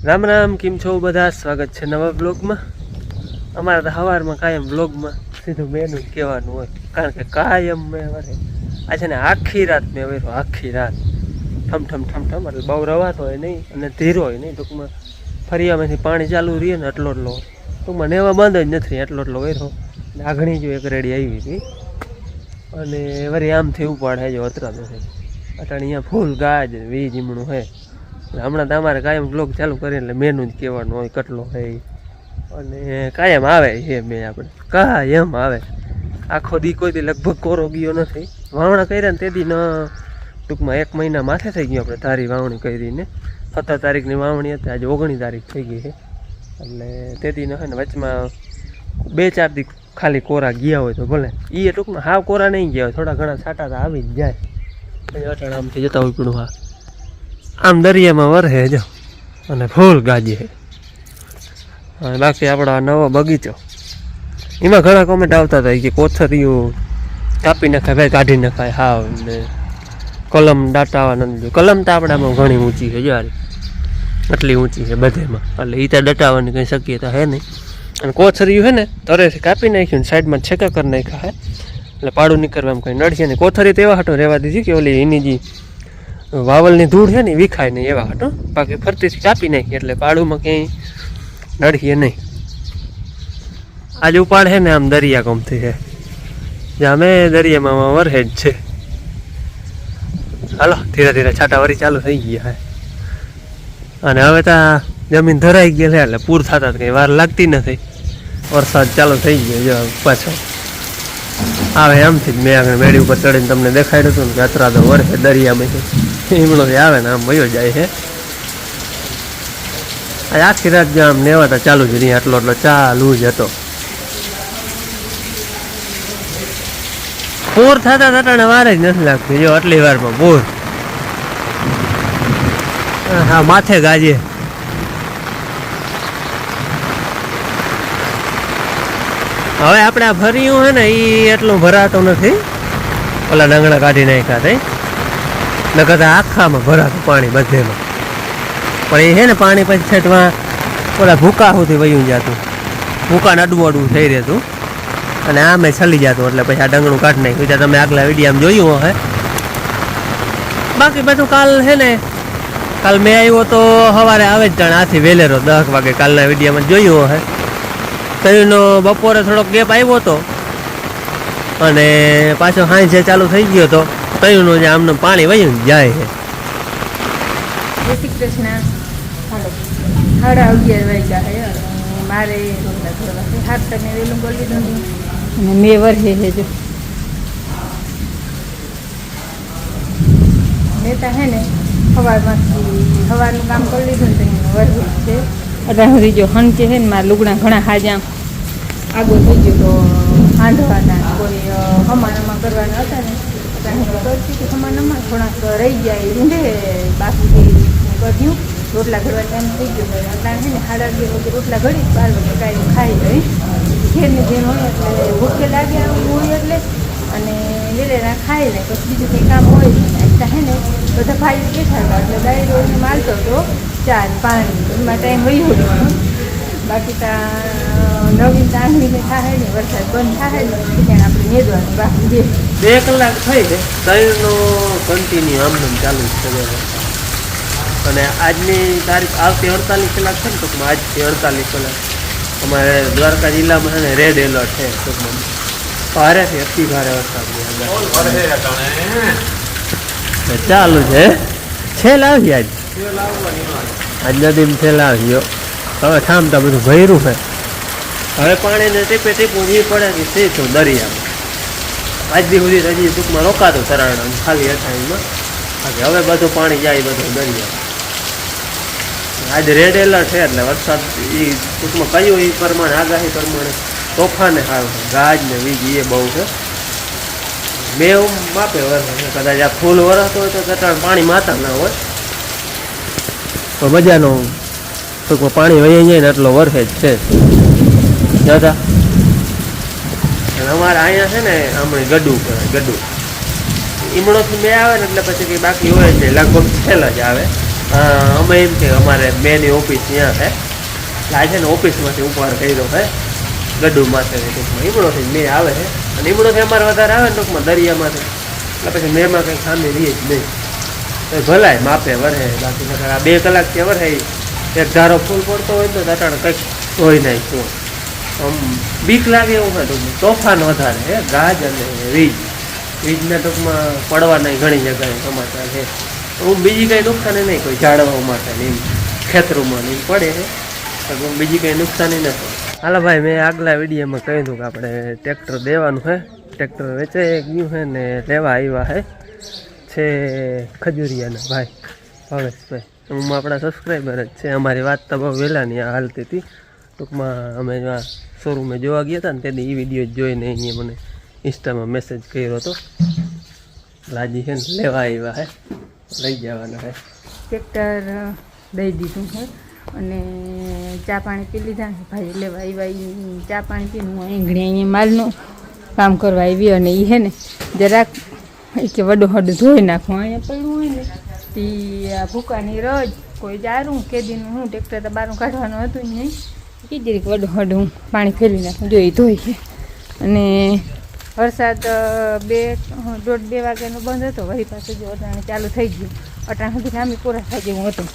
રામ રામ, કેમ છો બધા? સ્વાગત છે નવા બ્લોગમાં. અમારે તો સવારમાં કાયમ બ્લોગમાં સીધું મેનુ જ કહેવાનું હોય, કારણ કે કાયમ મેં વરે આ છે ને આખી રાત મેં વેરો, આખી રાત ઠમ એટલે બહુ રવાતો હોય નહીં અને ધીરો હોય નહીં. ટૂંકમાં ફરિયામાંથી પાણી ચાલુ રહીએ ને એટલો ટૂંકમાં નેવા બંધ જ નથી, એટલો વેરો. આગણી જો એક રેડી આવી હતી અને વળી આમથી ઉપાડે જો અતરા નથી અટાણે અહીંયા ફૂલ ગાય જ વી જીમણું હે. હમણાં તમારે કાયમ બ્લોગ ચાલુ કરીએ એટલે મેનુ જ કહેવાનું હોય કેટલો હોય, અને કાયમ આવે છે મેં આપણે કાયમ આવે. આખો દી કોઈ દી લગભગ કોરો ગયો નથી. વાવણા કર્યા ને તેથી ન ટૂંકમાં 1 મહિના માથે થઈ ગયું આપણે ધારી વાવણી કરીને. 17 તારીખની વાવણી હતી, આજે 19 તારીખ થઈ ગઈ છે. એટલે તેથી ન હોય ને વચમાં 2-4 દી ખાલી કોરા ગયા હોય તો ભલે, એ ટૂંકમાં હાવ કોરા નહીં ગયા હોય, થોડા ઘણા છાંટા તો આવી જ જાય. અટાણે આમથી જતા હોય પણ હા આમ દરિયામાં વરહે જો અને ફૂલ ગાજે. બાકી આપણો આ નવો બગીચો, એમાં ઘણા કોમેન્ટ આવતા હતા કે કોથરીઓ કાપી નખાય ભાઈ, કાઢી નખાય હાવ, ને કલમ દાટાવા નથી. કલમ તો આપણે આમાં ઘણી ઊંચી છે, જ્યારે આટલી ઊંચી છે બધેમાં, એટલે એ ત્યાં દટાવવાની કંઈ શક્યતા હે નહીં. અને કોથરીયું છે ને તરેથી કાપી નાખ્યું ને સાઈડમાં છેકા કરી નાખ્યા હે, એટલે પાડું નીકળવા એમ કંઈ નડશે નહીં. કોથરી તો એવા હાટો રહેવા દીધી કે ઓલી એની જે વાવલની ધૂળ છે ને વિખાય નહીં એવા હાટો, બાકી ફરતીથી કાપી નાખી એટલે પાડુમાં ક્યાંય નડીએ નહીં. આજે ઉપાડ છે ને આમ દરિયા ગમતી છે, જે અમે દરિયામાં વરહે જ છે. હાલો ધીરે ધીરે છાંટા વરી ચાલુ થઈ ગયા હે, અને હવે ત્યાં જમીન ધરાઈ ગઈ છે એટલે પૂર થતા કંઈ વાર લાગતી નથી. વરસાદ ચાલુ થઈ ગયો જો પાછો આવે એમથી જ. મેં આગળ મેળી ઉપર ચડીને તમને દેખાડ્યું હતું ને કે અત્રા તો વરસે દરિયામાંથી હિમણો આવે ને આમ વયો જાય છે. આખી રાત જો આમ નેવાતા ચાલુ જ રહી, એટલો ચાલુ જ હતો. પૂર થતા થતા વાર જ નથી લાગતી જો આટલી વારમાં પૂર. હા માથે ગાજે. હવે આપણે આ ભર્યું છે ને એ એટલું ભરાતો નથી, ઓલા ડંગણા કાઢી નાખ્યા થઈ નકર આખામાં ભરાતું પાણી બધેમાં. પણ એ છે ને પાણી પછી છેટમાં ઓલા ભૂકા સુધી વયું જતું, ભૂકાને અડવું અડવું થઈ રહેતું અને આમે છલી જતું, એટલે પછી આ ડંગણું કાઢી નાખ્યું. ત્યાં તમે આગલા વિડીયામાં જોયું હશે. બાકી બધું કાલ છે ને, કાલ મેં આવ્યો તો સવારે આવે જ જાણે આથી વેલેરો 10 વાગે કાલના વિડીયામાં જોયું હશે. તઈનો બપોરે થોડોક ગેપ આવ્યો હતો અને પાછો સાંજે ચાલુ થઈ ગયો હતો. તઈનું જે આમનું પાણી વયું જાય છે. જય શ્રી કૃષ્ણ. હાલો 11:30 વાગ્યા છે, મારે હાથ તમે વેલું બોલી દઉં અને મેં વરસે છે જો મેં તો હે ને સવારનું કામ કરી લીધું ને તો વરસે છે. અત્યાર સુધી જો હંચે છે ને મારા લુગડા ઘણા હાજા આગો થઈ ગયો તો હાંધવાના કોઈ હમાનામાં કરવાના હતા ને અત્યારે હું કરતી કે હમાનામાં થોડાક રહી જાય રૂંઢે બાકી કર્યું. રોટલા ઘડવા ટાઈમ થઈ ગયો અત્યારે છે ને 11:30 વાગે રોટલા ઘડી 12 વાગે કાંઈ ખાઈ ગઈ. ઘેરને જેમ હોય એટલે ભૂખે લાગ્યા હોય એટલે અને વેલેરા ખાઈ લે પછી બીજું કંઈ કામ હોય અત્યારે છે ને બધા ભાઈ બેઠા હતા એટલે ડાયરો એને મારતો હતો 4-5 એમાં ટાઈમ વહી ગયો. બાકી ત્યાં નવીન તાંગવીને થાય ને વરસાદ બંધ થાય ને ત્યાં આપણે મેદવાનું બાકી 2 કલાક થઈ છે. ત્રણનો કન્ટિન્યુ આમ ચાલુ જ છે. અને આજની તારીખ આવતી 48 કલાક છે ને, ટૂંકમાં આજથી 48 કલાક અમારે દ્વારકા જિલ્લામાં છે ને રેડ એલર્ટ છે. ટૂંકમાં ભારેથી અતિ ભારે વરસાદ ચાલુ છે. છેલ્લા આવી આજ નદીમાં છેલ્લા આવ્યો. હવે થામતા બધું ભર્યું છે. હવે પાણીને ટીપે ટીપું એ પડે કે સીધું દરિયામાં. આજ દી સુધી હજી ટૂંકમાં રોકાતું તરાણ ખાલી અઠાણીમાં. બાકી હવે બધું પાણી જાય બધું દરિયા. આજે રેડ એલર્ટ છે એટલે વરસાદ એ ટૂંકમાં કયું એ પ્રમાણે આગાહી પ્રમાણે તોફાને આવે છે. ગાજ ને વીજ એ બહુ છે. મેં માપે વરસે કદાચ આ ફૂલ વરસતો હોય તો તટાણ પાણી માતા ના હોય તો મજાનો ટૂંકમાં પાણી વહી જાય ને એટલો વરસે જ છે દાદા. અને અમારે અહીંયા છે ને હમણાં ગડું ઈમણોથી મેં આવે ને એટલે પછી કંઈ બાકી હોય જ નહીં, લગભગ છેલ્લા જ આવે. અમે એમ કે અમારે મેનની ઓફિસ ત્યાં છે એટલે આજે ને ઓફિસમાંથી ઉપર કર્યો છે ગડ્ડુ માથે ટૂંકમાં ઈમડોથી મેં આવે છે અને ઈમડોથી અમારે વધારે આવે ને ટૂંકમાં દરિયામાંથી એટલે પછી મેમાં કંઈ ખામી રહીએ જ નહીં તો ભલાય માપે વરે બાકી નકર આ 2 કલાકથી વરે એક ધારો ફૂલ પડતો હોય ને તો અટાણે કંઈક ધોઈ નાખ્યું આમ બીક લાગે એવું હોય ટૂંકમાં તોફાન વધારે હે ગાજ અને વીજના ટૂંકમાં પડવાના ઘણી જગ્યાએ સમાચાર છે હું બીજી કંઈ નુકસાન નહીં કોઈ ઝાડવા માટે ને એમ ખેતરોમાં ને એમ પડે છે તો બીજી કંઈ નુકસાની નથી. હાલો ભાઈ મેં આગલા વિડીયોમાં કહ્યું હતું કે આપણે ટ્રેક્ટર દેવાનું છે ટ્રેક્ટર વેચાઈ ગયું છે ને લેવા આવ્યા છે ખજૂરિયાના ભાઈ ભાવેશભાઈ હું આપણા સબસ્ક્રાઈબર જ છે. અમારી વાત તો બહુ વહેલાની આ હાલતી હતી ટૂંકમાં અમે શોરૂમે જોવા ગયા હતા ને તેથી એ વિડીયો જોઈને અહીંયા મને ઇન્સ્ટામાં મેસેજ કર્યો હતો લાજી છે ને લેવા આવ્યા છે લઈ જવાના છે. ટ્રેક્ટર દઈ દીધું છે અને ચા પાણી પી લીધા ને ભાઈ લેવા આવ્યા ચા પાણી પીને હું આંગળી અહીંયા માલનું કામ કરવા આવી અને એ છે ને જરાક કે વડું હડું ધોઈ નાખું અહીંયા પડ્યું હોય ને તે આ ભૂકાની રજ કોઈ જારું કેદીનું હું ટ્રેક્ટર તો બારું કાઢવાનું હતું જ નહીં કીધી કે વડું હડું પાણી ફેરવી નાખું જો એ ધોઈ છે અને વરસાદ 1:30 વાગ્યાનો બંધ હતો વળી પાસે જો અટાણે ચાલુ થઈ ગયું અટાણ સુધી લાંબી પૂરા થાય જેવું હતું.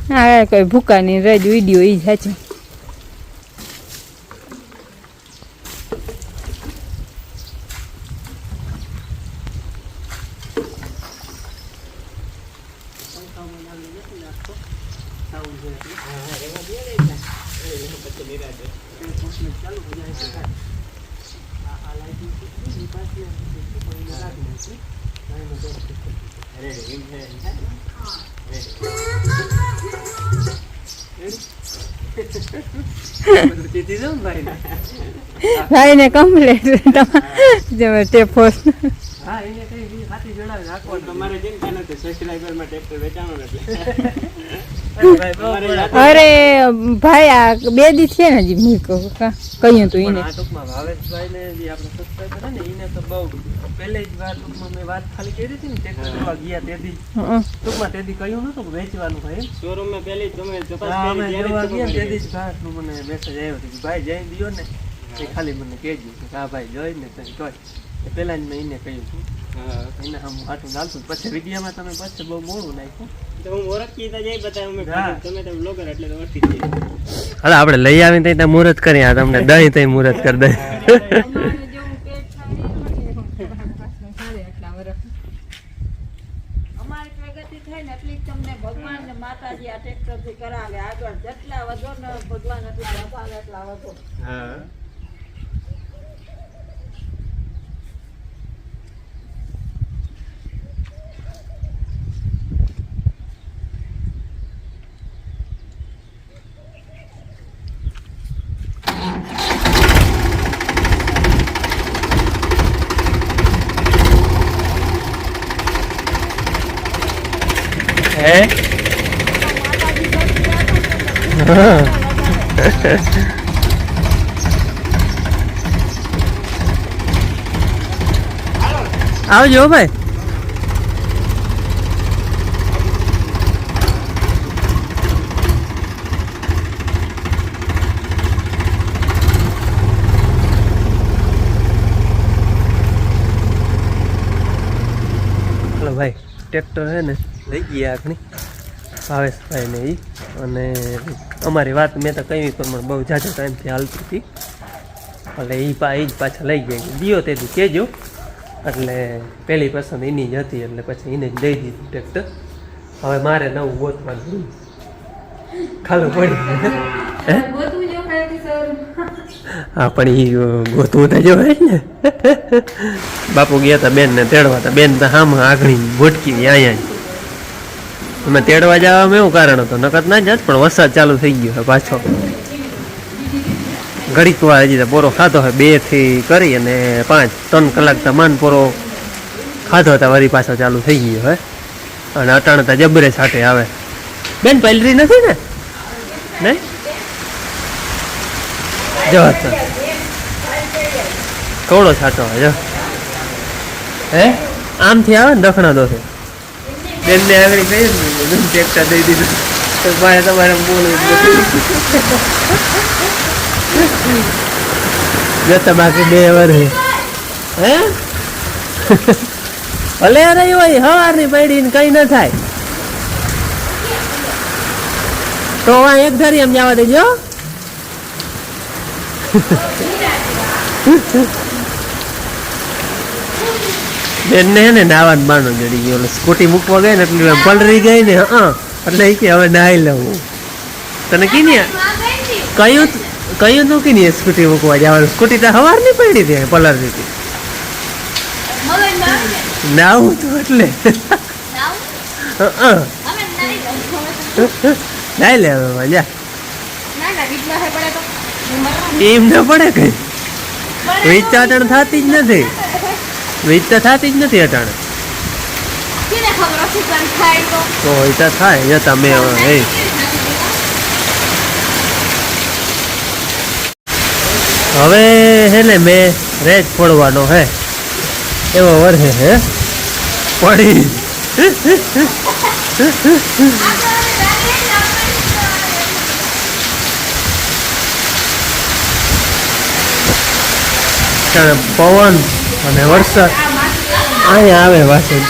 હા કોઈ ભૂકાની રજ વિડીયો એ જ સાચું. ભાઈ ને કમ્પ્લેટ ટેફોસ અરે ભાઈ આ 2 દી છે ને હજી મેં કહ્યું તું એને ભાવેશભાઈ ને જે આપણે સબસ્ક્રાઈબર છે ને એને તો બહુ પહેલે જ વાર ટૂંકમાં મેં વાત ખાલી કરી હતી ને ટ્રેક્ટર જોવા ગયા તેથી ટૂંકમાં તેથી કહ્યું નતું વેચવાનું ભાઈ શોરૂમમાં પહેલી તમે જોવા ગયા તેથી જ ભાઈનો મને મેસેજ આવ્યો હતો કે ભાઈ જઈ દિયો ને એ ખાલી મને કહેજો કે હા ભાઈ જોઈને તને કહે એ પહેલાં જ મેં એને કહ્યું હતું એને આમ આટલું ચાલતું પછી વિડીયોમાં તમે પછી બહુ મોડું નાખ્યું હાલ આપણે લઈ આવીને ત્યાં મુહૂર્ત કરી તમને દહીં ત્યાં મુહૂર્ત કરી દઈ માતાજી આ ટ્રેક્ટર થી કરાવે આગળ જેટલા વધો ને ભગવાન એટલા વધો. આવજો ભાઈ. હાલો ભાઈ ટ્રેક્ટર છે ને લઈ ગયા આખણી ભાવેશભાઈ ને એ અને અમારી વાત મેં તો કહી પણ બહુ જાજો ટાઈમથી હાલતી હતી એટલે એ જ પાછા લઈ ગયા દિયો તેથી કહેજો એટલે પહેલી પસંદ એની જ હતી એટલે પછી એને જ દઈ દીધું ટ્રેક્ટર. હવે મારે નવું ગોતવાનું ખાલું પડી હા પણ એ ગોતવું તો જોવાય ને. બાપુ ગયા હતા બેનને તેડવા હતા બેન તો હામાં આગળી ભોટકી અહીંયા અમે તેડવા જવામાં એવું કારણ હતું નકર ના જાત પણ વરસાદ ચાલુ થઈ ગયો પાછો ઘડીક વાર હજી તો પોરો ખાધો હોય 2 થી કરી અને 5-3 કલાક તો માન પોરો ખાધો હતા વળી પાછો ચાલુ થઈ ગયો હે અને અટાણે તો જબરે છાંટે આવે. બેન પલરી નથી ને નહીં જો કવડો છાંટો હોય જો હે આમથી આવે ને દખણા દોસે બેનને આગળ કહી ને ટેક્ટર દઈ દીધું તો મારે તમારે બોલવું જતા બાકી 2 વર્ષ હે ભલે રહી હોય હવારની પડીને કઈ ન થાય તો આ એક ધારી એમ જવા દેજો બેનને હે ને નાવાનું બાનું જડી ગયો સ્કૂટી મૂકવા ગઈ ને એટલે પલરી ગઈ ને એટલે એ કે હવે નાઈ લઉં તને કી ને કયું તું કી ને સ્કૂટી મૂકવા જવાનું સ્કૂટી તો હવાર ની પડી હતી પલરી હતી નાવું તું એટલે નાઈ લે હવે મજા એમ ન પડે કઈ વિચાટણ થતી જ નથી વીજતા થતી જ નથી અટાણે તો ઈતા થાય તમે હે હવે હે ને મેં રેજ ફોડવાનો હે એવો વરસે હે પડી પવન અને વરસાદ અહીંયા આવે પાછળ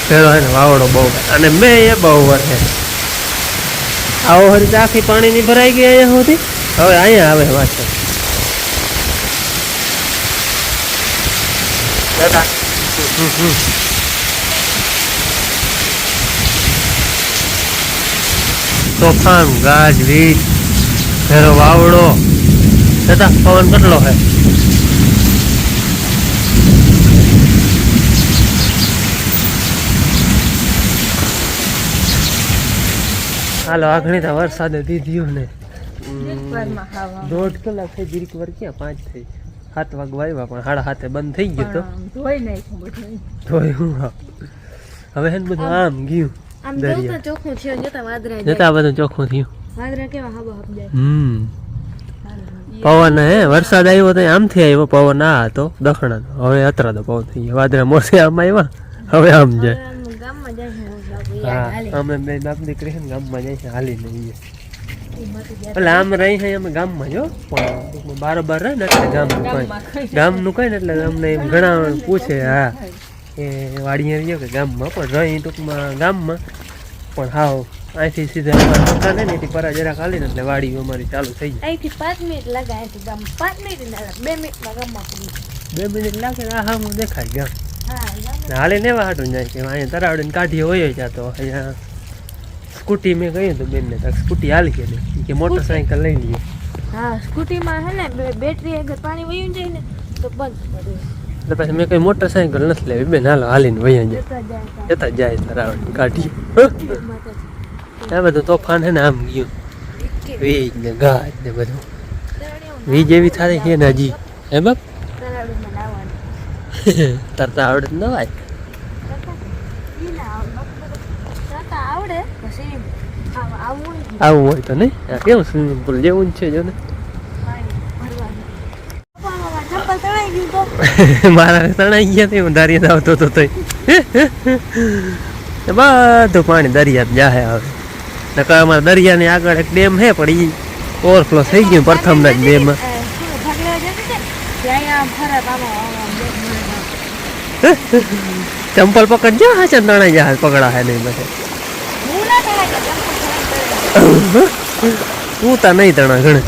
પેલો એને વાવડો બહુ અને મેં એ બહુ વરસે આવો હરી આખી પાણીની ભરાઈ ગઈ અહીંયા સુધી હવે અહીંયા આવે પાછળ તોફાન ગાજ વીજ ફેરો વાવડો છતાં પવન કેટલો હે હાલો આ ઘણી તો વરસાદે દીધ્યું ને 1.5 કલાક થઈ જીરીક વાર ક્યાં 5 થઈ 7 વાગવા આવ્યા પણ 7:30 બંધ થઈ ગયો તો ધોઈ હું હવે હે બધું આમ ગયું ચોખ્ખું છે જતા બધું ચોખ્ખું થયું વાદરા કેવા હવા હબજાય પવન હે વરસાદ આવ્યો તો આમથી આવ્યો પવન આ હતો દખણાનો હવે અત્રા તો પવન થઈ ગયો વાદરા મોરસે આમ આવ્યા હવે આમ જાય ગામમાં જાય હા અમે બે બાપ દીકરી છે ને ગામમાં જાય છે હાલીને જઈએ એટલે આમ રહી છે અમે ગામમાં જો પણ બારોબાર રહે ને એટલે ગામનું કઈ ને એટલે અમને એમ ઘણા પૂછે હા એ વાડીએ રહ્યો કે ગામમાં પણ રહી ટૂંકમાં ગામમાં પણ હાવ અહીંથી સીધા અમારા મકાન ને એથી પરા જરાક હાલીને એટલે વાડી અમારી ચાલુ થઈ જાય અહીંથી 5 મિનિટ લાગે અહીંથી ગામ 5 મિનિટ ના 2 મિનિટમાં ગામમાં પડી 2 મિનિટ લાગે આ હા હું દેખાય ગામ હા હાલીને એવા હાટું જાય કે અહીંયા તરાવડીને કાઢીએ હોય ત્યાં તો અહીંયા સ્કૂટી મેં કહ્યું તો બેનને તો સ્કૂટી હાલી કે મોટરસાઇકલ લઈ લઈએ હા સ્કૂટીમાં હે ને બેટરી અગર પાણી વયું જાય ને તો બંધ પડે એટલે પછી મેં કઈ મોટરસાઇકલ નથી લેવી બેન હાલો હાલીને વયા જતા જાય તરાવડીને કાઢીએ આ બધું તોફાન હે ને આમ ગયું વીજ ને ગાજ ને બધું વીજ એવી થાય છે ને હજી હે બાપ તરતા આવડે ન ભાઈ આવું હોય તો નહીં કેવું સ્વિમિંગ પુલ જેવું જ છે જો ને મારા તણાઈ ગયા તે હું દરિયા આવતો હતો તો બધું પાણી દરિયા જાહે હવે નકર અમારા દરિયાની આગળ એક ડેમ છે પણ એ ઓવરફ્લો થઈ ગયું પ્રથમના જ ડેમમાં ચંપલ પકડજો હા છે તણાઈ જાય પકડા હે નહીં બધે હું તો નહીં તણા ઘણે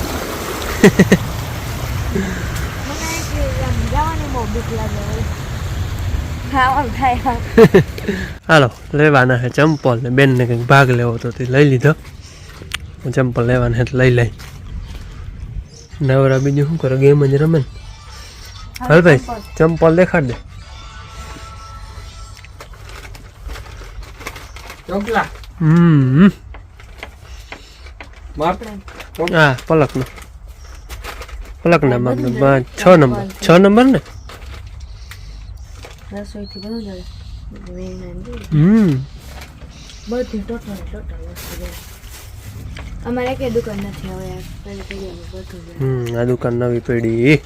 હાલો લેવાના છે ચંપલ ને બેનને કંઈક ભાગ લેવો તો તે લઈ લીધો હું ચંપલ લેવાના છે લઈ લઈ નવરા બીજું શું કરો ગેમ જ રમે ને હાલ ભાઈ ચંપલ દેખાડ દે હા પલકના માપનો 6 નંબર ને રસોઈથી બધું જડે બધી ટોટલ અમારે એકે દુકાન નથી હવે પેલી પેલી બધું આ દુકાન નવી પડી.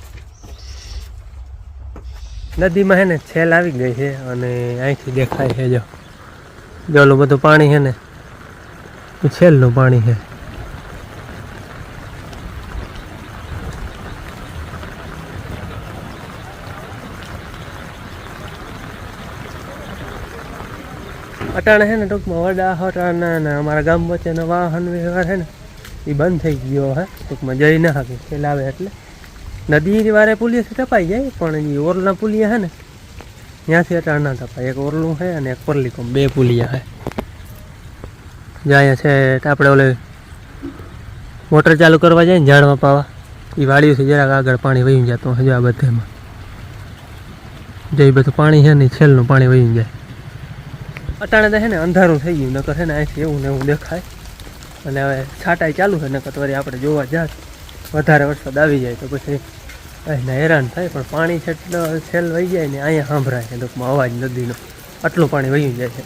નદીમાં હે ને છેલ આવી ગઈ છે અને અહીંથી દેખાય છે જો ઓલું બધું પાણી છે ને એ છેલનું પાણી છે. અટાણે છે ને ટૂંકમાં વડા હટાણા ને અમારા ગામ વચ્ચેનો વાહન વ્યવહાર છે ને એ બંધ થઈ ગયો હે. ટૂંકમાં જઈ ના શકે છેલ્લે આવે એટલે નદી વારે પુલિયાથી ટપાઈ જાય પણ એ ઓરલા પુલિયા છે ને ત્યાંથી અટાણ ના ટપાય. એક ઓરલું છે અને એક પરલીકોમ, 2 પુલિયા છે. જ્યાં છે આપણે ઓલે મોટર ચાલુ કરવા જાય ને ઝાડમાં પાવા એ વાડીઓથી જરાક આગળ પાણી વહી જતું હજુ આ બધામાં જે બધું પાણી છે ને એ છેલ્લું પાણી વહી જાય. અટાણે તો છે ને અંધારું થઈ ગયું નકર છે ને અહીંથી એવું ને એવું દેખાય અને હવે છાંટાઈ ચાલુ છે નકર વળી આપણે જોવા જાત વધારે વરસાદ આવી જાય તો પછી અહીંને હેરાન થાય. પણ પાણી છેલ્લો છેલ વહી જાય ને અહીંયા સાંભળાય છે ટૂંકમાં અવાજ નદીનો આટલું પાણી વહી જાય છે.